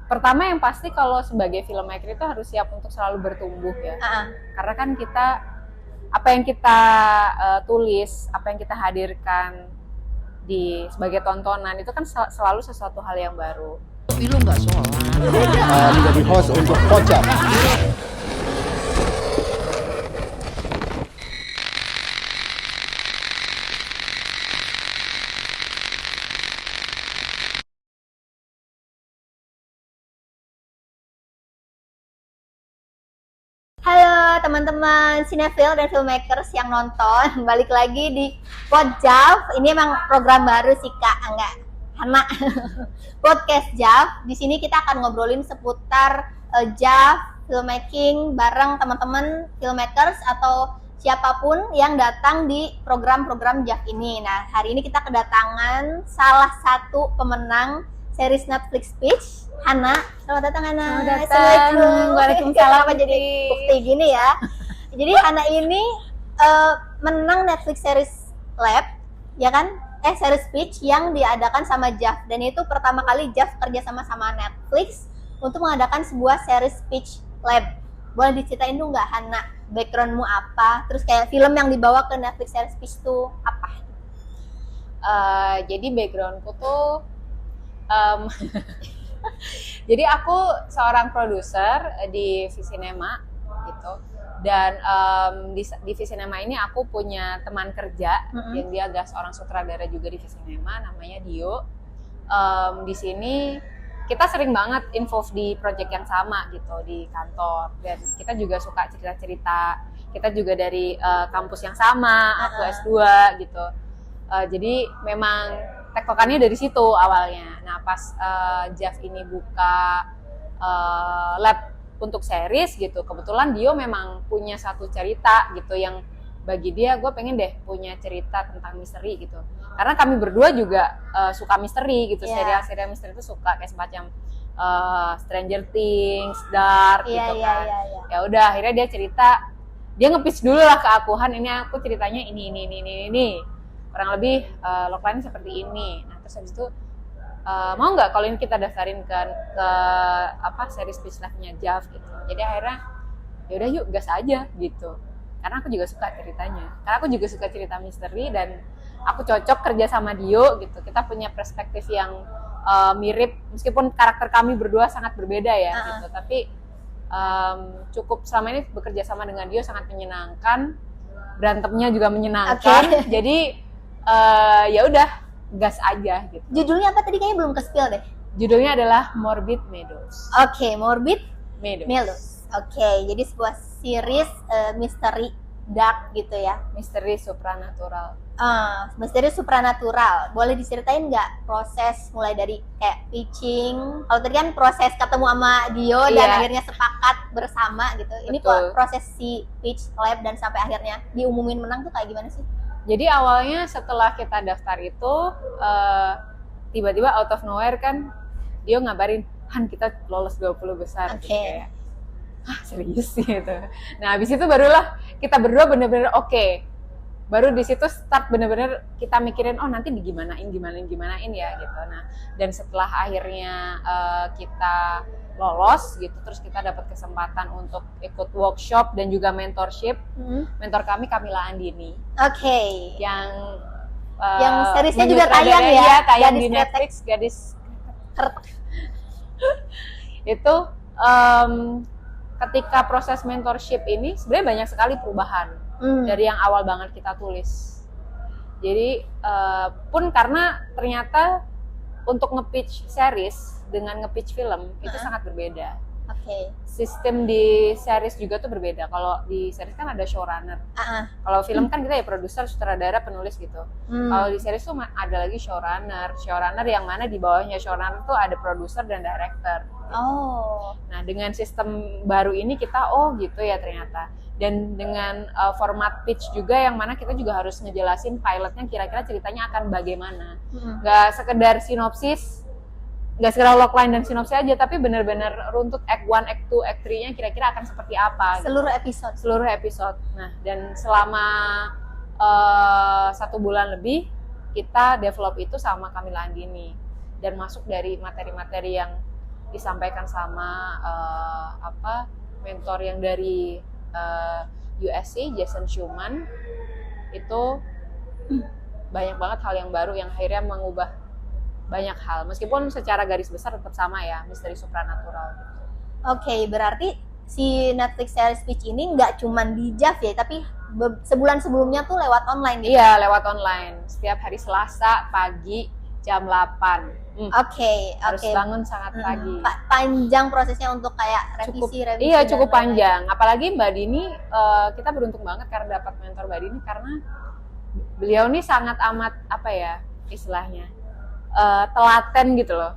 Pertama yang pasti kalau sebagai filmmaker itu harus siap untuk selalu bertumbuh ya. Karena kan kita apa yang kita tulis, apa yang kita hadirkan di sebagai tontonan itu kan selalu sesuatu hal yang baru. Tapi lu nggak sholat. Menjadi host untuk Kocap. Halo teman-teman Cinefil dan filmmakers yang nonton, balik lagi di Podjav. Ini emang program baru sih Kak, enggak Hana. Podcast Jav. Di sini kita akan ngobrolin seputar Jav, filmmaking bareng teman-teman filmmakers atau siapapun yang datang di program-program Jav ini. Nah, hari ini kita kedatangan salah satu pemenang series Netflix Peach, Hana. Selamat datang Hana. Selamat datang. Waalaikumsalam. Apa jadi bukti gini ya? Jadi Hana ini menang Netflix series Lab, ya kan? Series Peach yang diadakan sama Jav, dan itu pertama kali Jav kerja sama Netflix untuk mengadakan sebuah series Peach Lab. Boleh diceritain dulu nggak Hana, backgroundmu apa? Terus kayak film yang dibawa ke Netflix series Peach itu apa? Jadi backgroundku tuh jadi aku seorang produser di Visinema gitu, dan di Visinema ini aku punya teman kerja yang dia adalah seorang sutradara juga di Visinema, namanya Dio. Di sini kita sering banget involve di project yang sama gitu di kantor, dan kita juga suka cerita-cerita. Kita juga dari kampus yang sama, aku S2 gitu. Jadi memang tektokannya dari situ awalnya. Nah pas Jav ini buka lab untuk series gitu, kebetulan Dio memang punya satu cerita gitu yang bagi dia, gue pengen deh punya cerita tentang misteri gitu. Karena kami berdua juga suka misteri gitu, serial-serial misteri itu suka, kayak semacam Stranger Things, Dark gitu kan. Ya udah akhirnya dia cerita, dia nge-pitch dulu lah ke aku, Han ini aku ceritanya ini. Kurang lebih logline seperti ini. Nah terus habis itu mau nggak kalau ini kita daftarin ke series Peach Live-nya Jav gitu. Jadi akhirnya yaudah yuk gas aja gitu. Karena aku juga suka ceritanya. Karena aku juga suka cerita misteri dan aku cocok kerja sama Dio gitu. Kita punya perspektif yang mirip meskipun karakter kami berdua sangat berbeda ya gitu. Tapi cukup selama ini bekerja sama dengan Dio sangat menyenangkan. Berantemnya juga menyenangkan. Jadi ya udah gas aja gitu. Judulnya apa tadi, kayaknya belum ke-spill deh. Judulnya adalah Morbid Meadows. Oke, Morbid Meadows. Oke, jadi sebuah series misteri dark gitu ya. Misteri supranatural. Misteri supranatural. Boleh diceritain nggak proses mulai dari kayak pitching? Kalau tadi kan proses ketemu sama Dio dan akhirnya sepakat bersama gitu. Ini proses si pitch lab dan sampai akhirnya diumumin menang tuh kayak gimana sih? Jadi awalnya setelah kita daftar itu tiba-tiba out of nowhere kan Dio ngabarin, Han kita lolos 20 besar. Oke. Gitu, kayak, serius sih gitu. Nah habis itu barulah kita berdua bener-bener oke. Baru di situ start bener-bener kita mikirin, oh nanti digimanain ya gitu. Nah dan setelah akhirnya kita lolos gitu, terus kita dapat kesempatan untuk ikut workshop dan juga mentorship. Mentor kami Kamila Andini. Oke. Yang seriesnya juga tayang ya, tayang di Netflix, Gadis itu ketika proses mentorship ini sebenarnya banyak sekali perubahan dari yang awal banget kita tulis. Jadi pun karena ternyata untuk nge-pitch series dengan nge-pitch film itu sangat berbeda. Oke. Sistem di series juga tuh berbeda. Kalau di series kan ada showrunner. Kalau film kan kita ya produser, sutradara, penulis gitu. Kalau di series tuh ada lagi showrunner. Showrunner yang mana di bawahnya showrunner tuh ada produser dan director. Oh. Nah dengan sistem baru ini kita gitu ya ternyata. Dan dengan format pitch juga yang mana kita juga harus ngejelasin pilotnya kira-kira ceritanya akan bagaimana. Nggak sekedar sinopsis, nggak sekedar logline dan sinopsis aja, tapi benar-benar runtut act 1, act 2, act 3-nya kira-kira akan seperti apa. Seluruh episode. Nah, dan selama 1 bulan lebih kita develop itu sama Kamila Andini dan masuk dari materi-materi yang disampaikan sama mentor yang dari USC, Jason Schumann, itu banyak banget hal yang baru yang akhirnya mengubah banyak hal, meskipun secara garis besar tetap sama ya, misteri supranatural. Oke, berarti si Netflix series Peach ini nggak cuman di JAV ya, tapi sebulan sebelumnya tuh lewat online gitu? Iya, lewat online. Setiap hari Selasa pagi jam 8. Oke. Harus bangun sangat pagi. Panjang prosesnya untuk kayak revisi. Iya, cukup panjang. Apalagi Mbak Dini, kita beruntung banget karena dapat mentor Mbak Dini, karena beliau nih sangat amat istilahnya telaten gitu loh,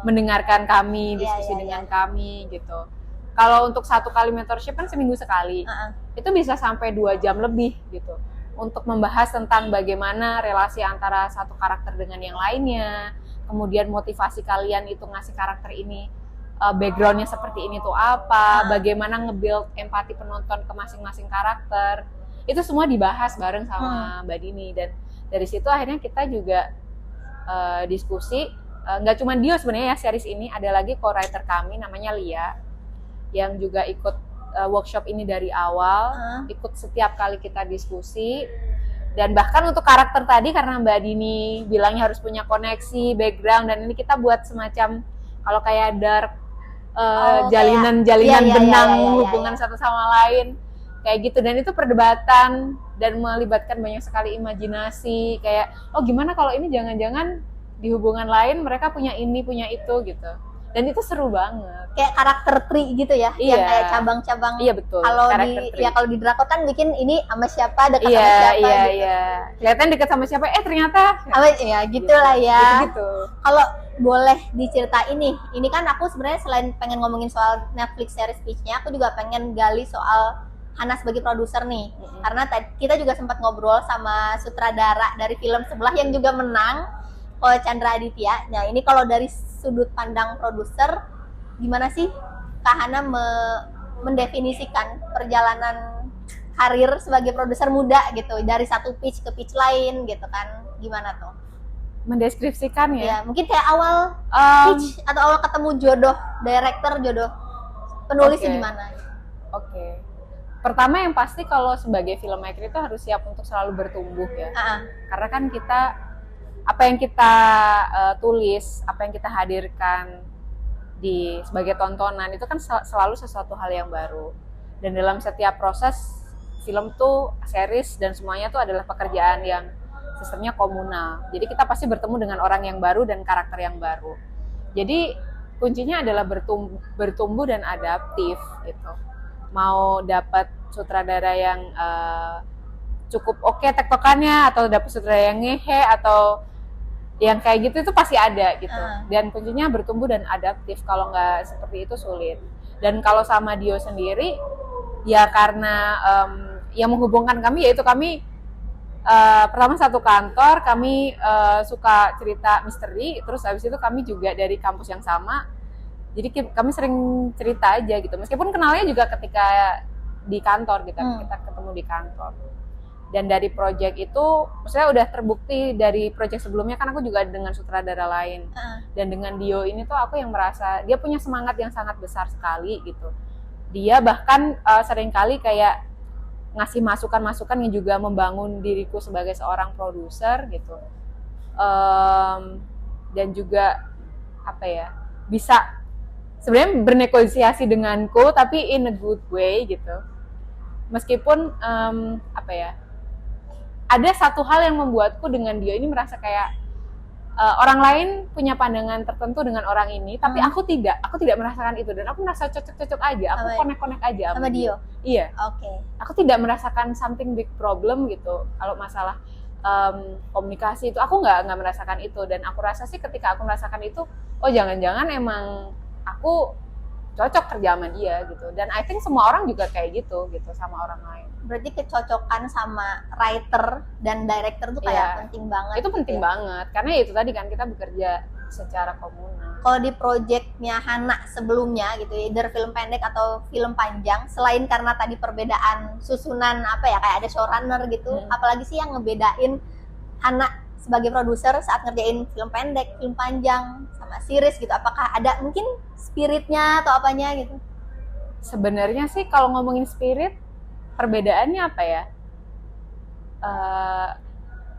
mendengarkan kami, diskusi dengan kami gitu. Kalau untuk satu kali mentorship kan seminggu sekali, itu bisa sampai 2 jam lebih gitu, untuk membahas tentang bagaimana relasi antara satu karakter dengan yang lainnya, kemudian motivasi kalian itu ngasih karakter ini, backgroundnya seperti ini tuh apa, bagaimana nge-build empati penonton ke masing-masing karakter, itu semua dibahas bareng sama Mbak Dini. Dan dari situ akhirnya kita juga diskusi, nggak cuma Dio sebenarnya ya, series ini ada lagi co-writer kami namanya Lia, yang juga ikut workshop ini dari awal, ikut setiap kali kita diskusi. Dan bahkan untuk karakter tadi, karena Mbak Dini bilangnya harus punya koneksi, background, dan ini kita buat semacam kalau kayak dark jalinan benang hubungan satu sama lain kayak gitu. Dan itu perdebatan dan melibatkan banyak sekali imajinasi, kayak gimana kalau ini jangan-jangan di hubungan lain mereka punya ini, punya itu gitu. Dan itu seru banget. Kayak karakter tree gitu ya, yang kayak cabang-cabang. Iya betul. Kalau di drakor kan bikin ini sama siapa, dekat sama siapa gitu. Iya. Kelihatan dekat sama siapa, ternyata. Ya gitulah ya. Gitu. Kalau boleh diceritain ini kan aku sebenarnya selain pengen ngomongin soal Netflix series Peach-nya, aku juga pengen gali soal Hana sebagai produser nih. Karena kita juga sempat ngobrol sama sutradara dari film sebelah yang juga menang, Ko Chandra Aditya. Nah, ini kalau dari sudut pandang produser, gimana sih Kak Hana mendefinisikan perjalanan karir sebagai produser muda gitu, dari satu pitch ke pitch lain gitu kan, gimana tuh? Mendeskripsikan ya? Mungkin kayak awal pitch atau awal ketemu jodoh penulis gimana? Oke. Pertama yang pasti kalau sebagai filmmaker itu harus siap untuk selalu bertumbuh ya. Karena kan kita, apa yang kita tulis, apa yang kita hadirkan sebagai tontonan itu kan selalu sesuatu hal yang baru. Dan dalam setiap proses film tuh, series dan semuanya tuh adalah pekerjaan yang sistemnya komunal. Jadi kita pasti bertemu dengan orang yang baru dan karakter yang baru. Jadi kuncinya adalah bertumbuh dan adaptif gitu. Mau dapat sutradara yang cukup oke tektokannya, atau dapat sutradara yang ngehe, atau yang kayak gitu, itu pasti ada gitu. Dan kuncinya bertumbuh dan adaptif. Kalau nggak seperti itu sulit. Dan kalau sama Dio sendiri, ya karena yang menghubungkan kami yaitu kami pertama satu kantor, kami suka cerita misteri, terus habis itu kami juga dari kampus yang sama. Jadi kami sering cerita aja gitu, meskipun kenalnya juga ketika di kantor gitu, kita ketemu di kantor. Dan dari project itu, maksudnya udah terbukti dari project sebelumnya kan aku juga dengan sutradara lain. Dan dengan Dio ini tuh aku yang merasa dia punya semangat yang sangat besar sekali gitu. Dia bahkan seringkali kayak ngasih masukan-masukan yang juga membangun diriku sebagai seorang produser gitu. Dan juga bisa sebenarnya bernegosiasi denganku, tapi in a good way gitu. Meskipun ada satu hal yang membuatku dengan Dio ini merasa kayak orang lain punya pandangan tertentu dengan orang ini, tapi aku tidak merasakan itu, dan aku merasa cocok-cocok aja, aku connect aja sama Dio. Iya. Oke. Aku tidak merasakan something big problem gitu. Kalau masalah komunikasi itu aku nggak merasakan itu, dan aku rasa sih ketika aku merasakan itu, jangan-jangan emang aku cocok kerja sama dia gitu. Dan I think semua orang juga kayak gitu sama orang lain. Berarti kecocokan sama writer dan director tuh kayak penting banget. Itu penting banget, karena itu tadi kan kita bekerja secara komunal. Kalau di projectnya Hana sebelumnya gitu, either film pendek atau film panjang, selain karena tadi perbedaan susunan kayak ada showrunner gitu, apalagi sih yang ngebedain Hana sebagai produser saat ngerjain film pendek, film panjang, sama sama series gitu? Apakah ada mungkin spiritnya atau apanya gitu? Sebenarnya sih kalau ngomongin spirit, perbedaannya apa ya?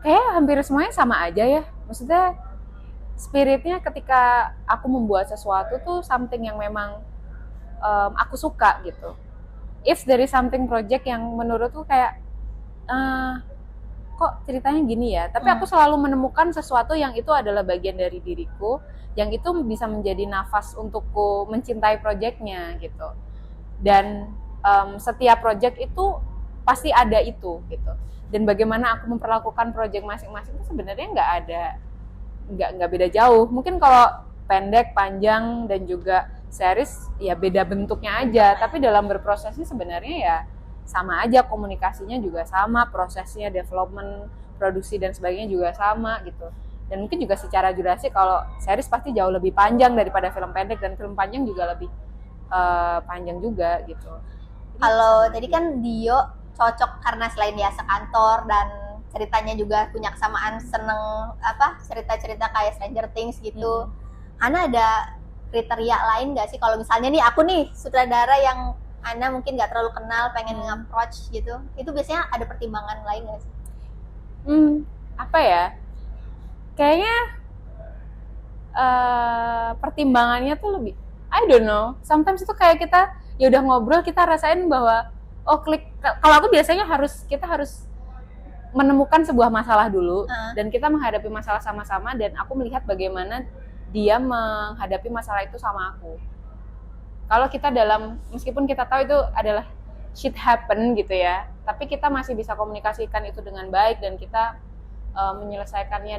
Kayak hampir semuanya sama aja ya. Maksudnya spiritnya ketika aku membuat sesuatu tuh something yang memang aku suka gitu. If there is something project yang menurutku kayak kok ceritanya gini ya, tapi aku selalu menemukan sesuatu yang itu adalah bagian dari diriku, yang itu bisa menjadi nafas untukku mencintai projectnya gitu. Dan setiap project itu pasti ada itu gitu. Dan bagaimana aku memperlakukan project masing-masing itu sebenarnya nggak beda jauh. Mungkin kalau pendek, panjang, dan juga series ya beda bentuknya aja, tapi dalam berprosesnya sebenarnya ya sama aja, komunikasinya juga sama, prosesnya, development, produksi dan sebagainya juga sama gitu. Dan mungkin juga secara durasi kalau series pasti jauh lebih panjang daripada film pendek, dan film panjang juga lebih panjang juga gitu. Kalau tadi kan Dio cocok karena selain dia sekantor dan ceritanya juga punya kesamaan, seneng cerita-cerita kayak Stranger Things gitu. Hana ada kriteria lain nggak sih kalau misalnya nih aku nih sutradara yang Ana mungkin nggak terlalu kenal, pengen nge-approach gitu, itu biasanya ada pertimbangan lain nggak sih? Apa ya? Kayaknya pertimbangannya tuh lebih, I don't know. Sometimes itu kayak kita ya udah ngobrol, kita rasain bahwa klik. Kalau aku biasanya kita harus menemukan sebuah masalah dulu, dan kita menghadapi masalah sama-sama, dan aku melihat bagaimana dia menghadapi masalah itu sama aku. Kalau kita meskipun kita tahu itu adalah shit happen gitu ya, tapi kita masih bisa komunikasikan itu dengan baik, dan kita menyelesaikannya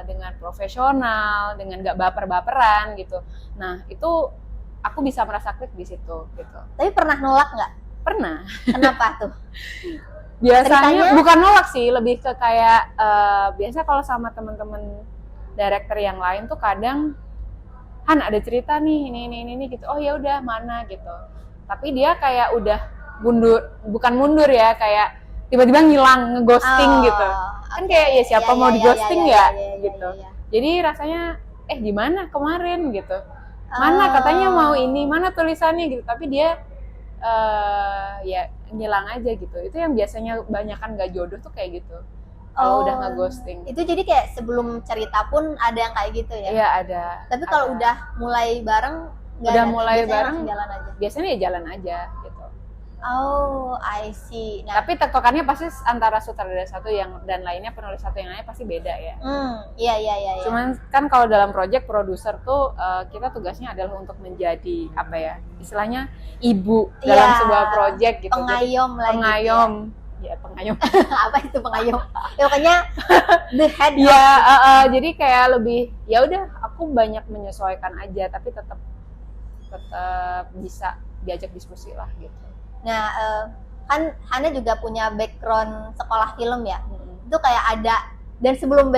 dengan profesional, dengan nggak baper-baperan gitu. Nah itu aku bisa merasa klik di situ gitu. Tapi pernah nolak nggak? Pernah. Kenapa tuh? Biasanya bukan nolak sih, lebih ke kayak biasa kalau sama teman-teman director yang lain tuh kadang Han ada cerita nih ini gitu, oh ya udah mana gitu, tapi dia kayak udah bukan mundur ya, kayak tiba-tiba ngilang, ngeghosting gitu. Kan kayak ya siapa mau di-ghosting gitu. Jadi rasanya gimana kemarin gitu, mana katanya mau ini, mana tulisannya gitu, tapi dia ya ngilang aja gitu. Itu yang biasanya banyakan gak jodoh tuh kayak gitu. Kalau udah nge-ghosting. Itu jadi kayak sebelum cerita pun ada yang kayak gitu ya? Iya ada. Tapi kalau udah mulai bareng udah mulai bareng jalan aja. Biasanya ya jalan aja gitu. Oh, I see. Nah, tapi tektokannya pasti antara sutradara satu dan lainnya, penulis satu yang lainnya pasti beda ya. Iya. Cuman kan kalau dalam project produser tuh kita tugasnya adalah untuk menjadi apa ya? Istilahnya ibu dalam sebuah project gitu. Pengayom lagi. Pengayom. Ya pengayom. Apa itu pengayom? Ya pokoknya the head. Ya, jadi kayak lebih ya udah aku banyak menyesuaikan aja, tapi tetap bisa diajak diskusi lah gitu. Nah, kan Hana juga punya background sekolah film ya. Itu kayak ada, dan sebelum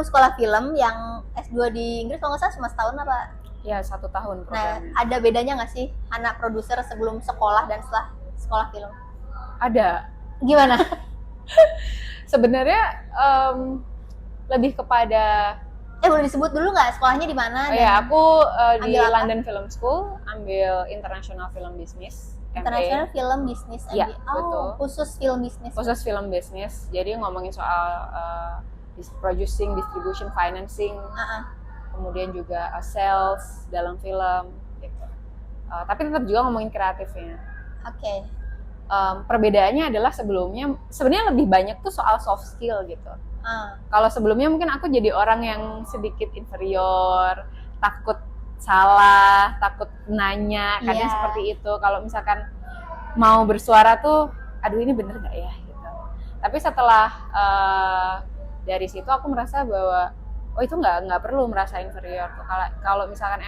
sekolah film yang S2 di Inggris kalau nggak salah cuma setahun apa? Ya 1 tahun programnya. Nah, ada bedanya nggak sih Hana produser sebelum sekolah dan setelah sekolah film? Ada. Gimana? Sebenarnya lebih kepada boleh disebut dulu nggak sekolahnya di mana? Ya, aku di apa? London Film School ambil International Film Business. International Film Business. Ya, betul. Khusus film bisnis. Khusus film bisnis. Jadi ngomongin soal producing, distribution, financing, kemudian juga sales dalam film. Gitu. Tapi tetap juga ngomongin kreatifnya. Oke. Perbedaannya adalah sebelumnya sebenarnya lebih banyak tuh soal soft skill gitu. Kalau sebelumnya mungkin aku jadi orang yang sedikit inferior, takut salah, takut nanya, kadang seperti itu. Kalau misalkan mau bersuara tuh, aduh ini bener nggak ya gitu. Tapi setelah dari situ aku merasa bahwa itu nggak perlu merasa inferior. Kalau misalkan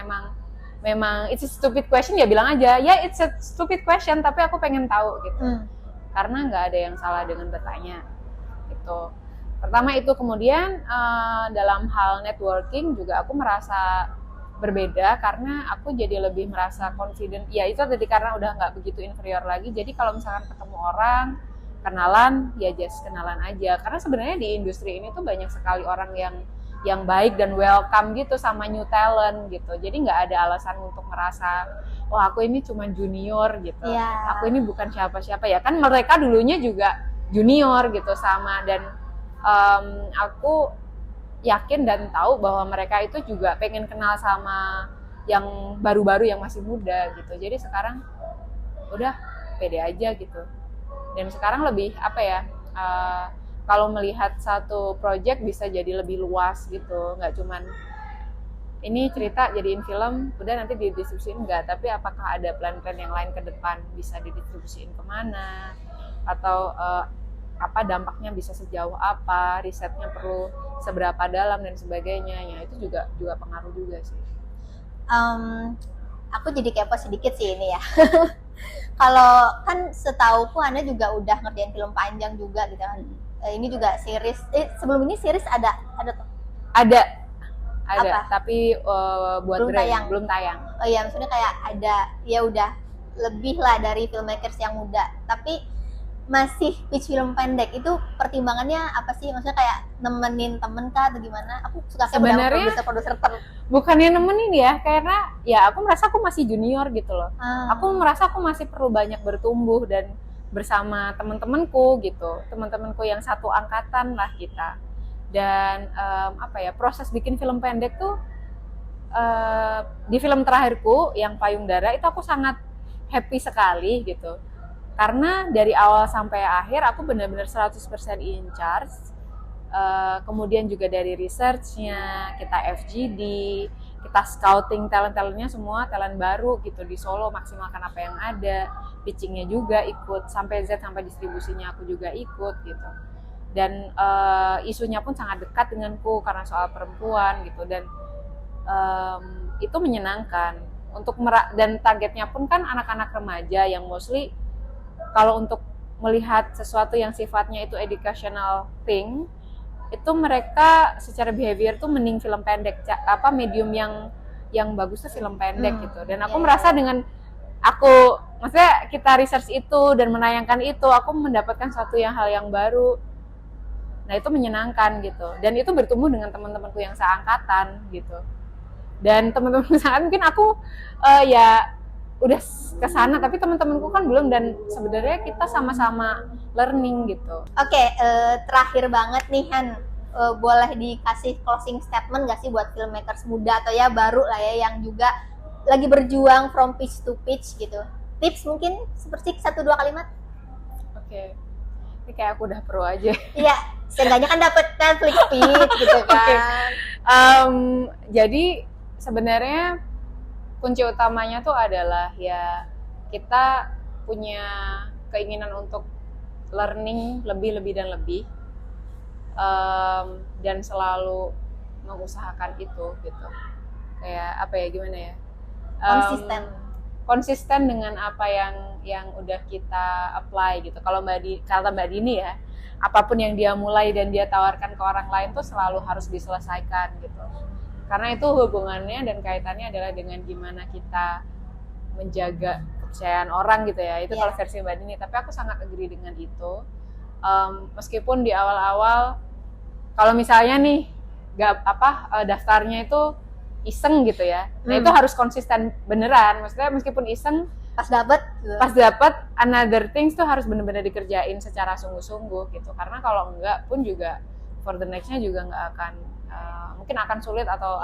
memang it's a stupid question ya bilang aja ya it's a stupid question, tapi aku pengen tahu gitu. Karena nggak ada yang salah dengan bertanya gitu. Pertama itu, kemudian dalam hal networking juga aku merasa berbeda karena aku jadi lebih merasa confident. Ya itu tadi karena udah nggak begitu inferior lagi. Jadi kalau misalkan ketemu orang, kenalan, ya just kenalan aja. Karena sebenarnya di industri ini tuh banyak sekali orang yang yang baik dan welcome gitu sama new talent gitu. Jadi nggak ada alasan untuk merasa wah aku ini cuma junior gitu. Iya. Aku ini bukan siapa-siapa ya kan mereka dulunya juga junior gitu sama dan aku yakin dan tahu bahwa mereka itu juga pengen kenal sama yang baru-baru yang masih muda gitu. Jadi sekarang udah pede aja gitu. Dan sekarang lebih apa ya? Kalau melihat satu project bisa jadi lebih luas gitu, nggak cuman ini cerita jadiin film, udah nanti didistribusiin enggak, tapi apakah ada plan-plan yang lain ke depan bisa didistribusiin kemana, atau apa dampaknya bisa sejauh apa, risetnya perlu seberapa dalam dan sebagainya, ya itu juga pengaruh juga sih. Aku jadi kepo sedikit sih ini ya. Kalau kan setauku Hana juga udah ngerjain film panjang juga gitu kan. Ini juga series. Sebelum ini series ada tuh. Ada, Apa? tapi buat belum tayang. Oh iya, maksudnya kayak ada ya udah lebih lah dari filmmakers yang muda. Tapi masih pitch film pendek itu pertimbangannya apa sih? Maksudnya kayak nemenin temen kah atau gimana? Aku suka sebenarnya produser bukannya nemenin ya, karena ya aku merasa aku masih junior gitu loh. Aku merasa aku masih perlu banyak bertumbuh dan bersama teman-temanku gitu, teman-temanku yang satu angkatan lah kita. Dan apa ya, proses bikin film pendek tuh di film terakhirku yang Payung Dara itu aku sangat happy sekali gitu. Karena dari awal sampai akhir aku benar-benar 100% in charge. Kemudian juga dari research-nya, kita FGD, kita scouting talent-talentnya semua talent baru gitu di Solo, maksimalkan apa yang ada, pitching-nya juga ikut, sampai Z sampai distribusinya aku juga ikut gitu. Dan isunya pun sangat dekat denganku karena soal perempuan gitu, dan itu menyenangkan untuk dan targetnya pun kan anak-anak remaja yang mostly kalau untuk melihat sesuatu yang sifatnya itu educational thing, itu mereka secara behavior tuh mending film pendek, apa medium yang bagus tuh film pendek gitu. Dan aku merasa dengan aku, maksudnya kita research itu dan menayangkan itu, aku mendapatkan hal yang baru. Nah itu menyenangkan gitu. Dan itu bertumbuh dengan teman-temanku yang seangkatan gitu. Dan teman-temanku seangkatan mungkin aku ya udah ke sana, tapi teman-temanku kan belum, dan sebenarnya kita sama-sama learning gitu. Oke, terakhir banget nih Han, boleh dikasih closing statement gak sih buat filmmakers muda atau ya baru lah ya yang juga lagi berjuang from pitch to pitch gitu. Tips mungkin seperti 1-2 kalimat. Oke. Ini kayak aku udah pro aja. Iya, seenggaknya kan dapet Netflix pitch gitu kan. Jadi sebenarnya kunci utamanya tuh adalah ya kita punya keinginan untuk learning lebih dan lebih, dan selalu mengusahakan itu gitu. Kayak apa ya, gimana ya? Konsisten dengan apa yang udah kita apply gitu. Kalau kata Mbak Dini ya, apapun yang dia mulai dan dia tawarkan ke orang lain tuh selalu harus diselesaikan gitu. Karena itu hubungannya dan kaitannya adalah dengan gimana kita menjaga kepercayaan orang gitu ya. Itu kalau versi Mbak Dini. Tapi aku sangat agree dengan itu. Meskipun di awal-awal, kalau misalnya nih daftarnya itu iseng gitu ya. Nah itu harus konsisten beneran. Maksudnya meskipun iseng, pas dapat another things tuh harus bener-bener dikerjain secara sungguh-sungguh gitu. Karena kalau enggak pun juga for the next-nya juga nggak akan mungkin akan sulit atau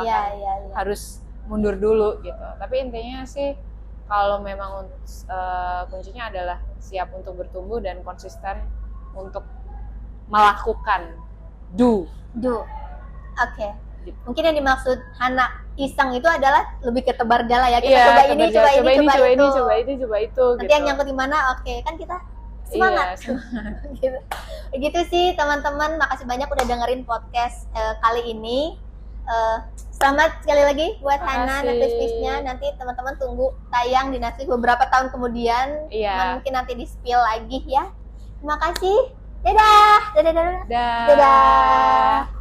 harus mundur dulu gitu. Tapi intinya sih kalau memang kuncinya adalah siap untuk bertumbuh dan konsisten untuk melakukan do. Oke. Gitu. Mungkin yang dimaksud Hana iseng itu adalah lebih ke tebar jala ya, kita coba ini coba itu nanti gitu. Yang nyangkut di mana, oke, kan kita semangat. Gitu. Begitu sih teman-teman, makasih banyak udah dengerin podcast kali ini. Selamat sekali lagi buat Hana Netflix-nya. Nanti teman-teman tunggu tayang di Netflix beberapa tahun kemudian. Mungkin nanti di-spill lagi ya. Terima kasih. Dadah.